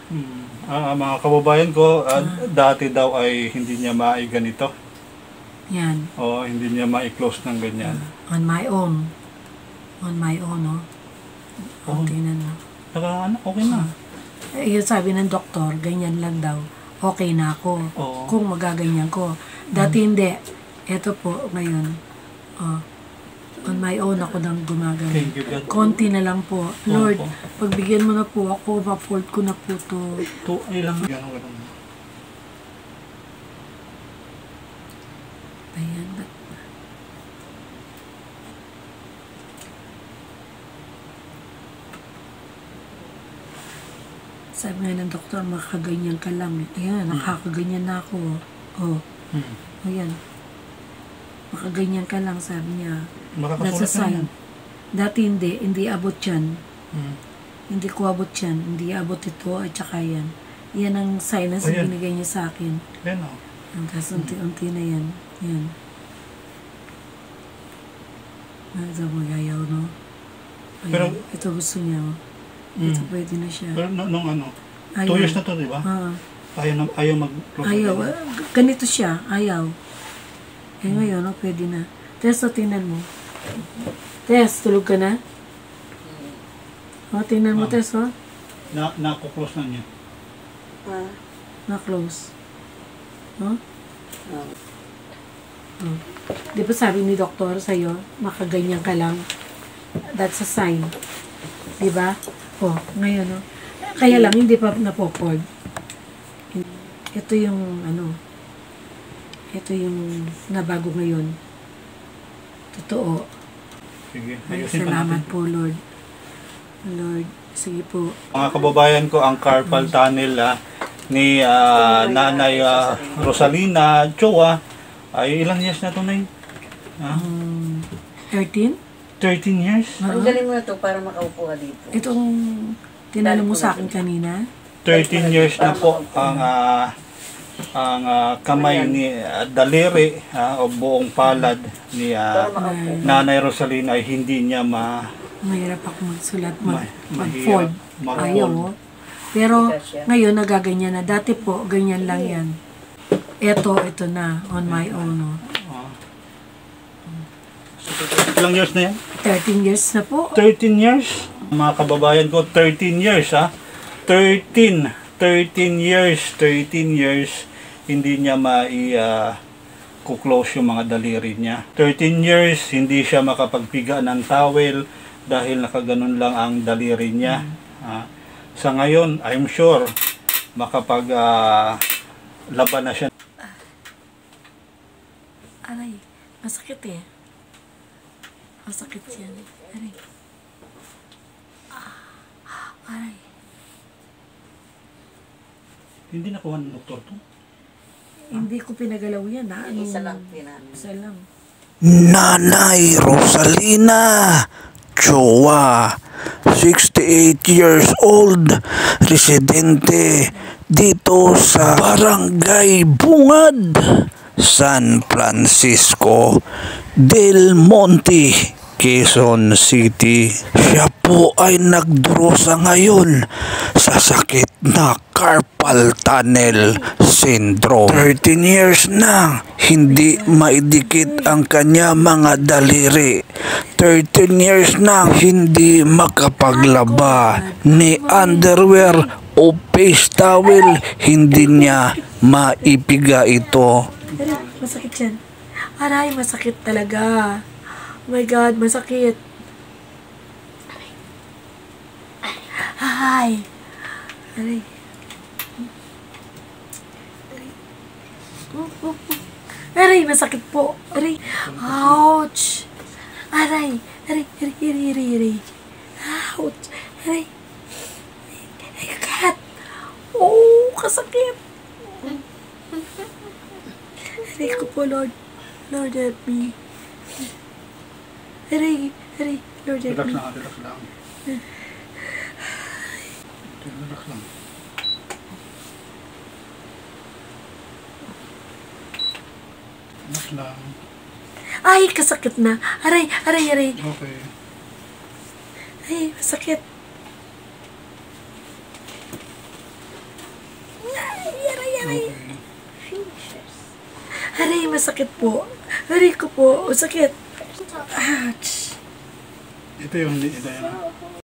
Mga kababayan ko, dati daw ay hindi niya ganito. Yan. Oo, hindi niya ma-close ng ganyan. On my own. On my own, no? Okay na na. Saka okay na. Yung sabi ng doktor, ganyan lang daw. Okay na ako. Kung magaganyan ko. Dati hindi. Ito po, ngayon. On my own ako nang gumagano. Thank you, God. Konti na lang po. Lord, pagbigyan mo na po ako, ma-afford ko na po to. Ilang gano'n. Ayan. Sabi nga ng doktor, makakaganyan ka lang. Ayan, nakakaganyan na ako. Ayan. Makaganyan ka lang, sabi niya. That's a sign. Dati hindi abot yan. Hindi ko abot yan. Hindi abot ito at saka yan. Yan ang sign na binigay niya sa akin. Yan o. Tapos unti-unti na yan. Yan. Sabi mo, ayaw, no? Ayaw. Pero, ito gusto niya, ito pwede na siya. Pero nung 2 years na to, di ba? Ayaw mag-close. Ayaw. Ganito siya. Ayaw. Ngayon, pwede na. Tess, tingnan mo. Tess, tulog ka na? Tingnan mo, Tess, Na-close na niya. Na-close. Di ba sabi ni doktor sa'yo, makaganyan ka lang? That's a sign. Di ba? Ngayon, kaya lang, hindi pa napopord. Ito yung, ito yung nabago ngayon. Totoo. Sige. Salamat po, Lord. Lord, sige po. Mga kababayan ko, ang carpal tunnel ni Nanay Rosalina Chua ay ilang years na ito, Nay? 13? 13 years? Ang galing mo na ito para makaupo ka dito. Itong tinanong mo sa akin kanina? 13 years na po ang kamay ni daliri o buong palad ni Nanay Rosalina ay hindi niya mahirap ako magsulat, mag-fold. Ayaw. Pero ngayon nagaganyan na. Dati po, ganyan lang yan. Ito na, on my own. Ilang years na yan? 13 years na po. 13 years? Mga kababayan ko, 13 years 13 years hindi niya kuklose yung mga daliri niya. 13 years hindi siya makapagpiga ng towel dahil nakaganon lang ang daliri niya. Sa ngayon, I'm sure laban na siya. Aray, masakit eh. Masakit yan. Aray. Aray. Hindi nakuha ng doktor to? Hindi ko pinagalaw yan. Isa lang pinamin. Isa lang. Nanay Rosalina Chua, 68 years old, residente dito sa Barangay Bungad, San Francisco del Monte, Quezon City. Siya po ay nagdurusa ngayon sa sakit na carpal tunnel syndrome. 13 years na hindi maidikit ang kanya mga daliri. 13 years na hindi makapaglaba ni underwear o face towel. Hindi niya maipiga ito. Masakit yan. Aray, masakit talaga. Oh my God, masakit. Ay. Aray. Aray, masakit po. Aray. Ouch. Aray. Aray. Aray. Ouch. Aray. Ay, kat. Oh, kasakit. Aray ko po, Lord. Lord, help me. Aray. Lord, help me. Relax lang. Relax lang. Relax lang. Ay, kasakit na. Aray. Okay. Ay, masakit. Aray. Aray, masakit po. Aray ko po. Sakit. Ouch. Ito yung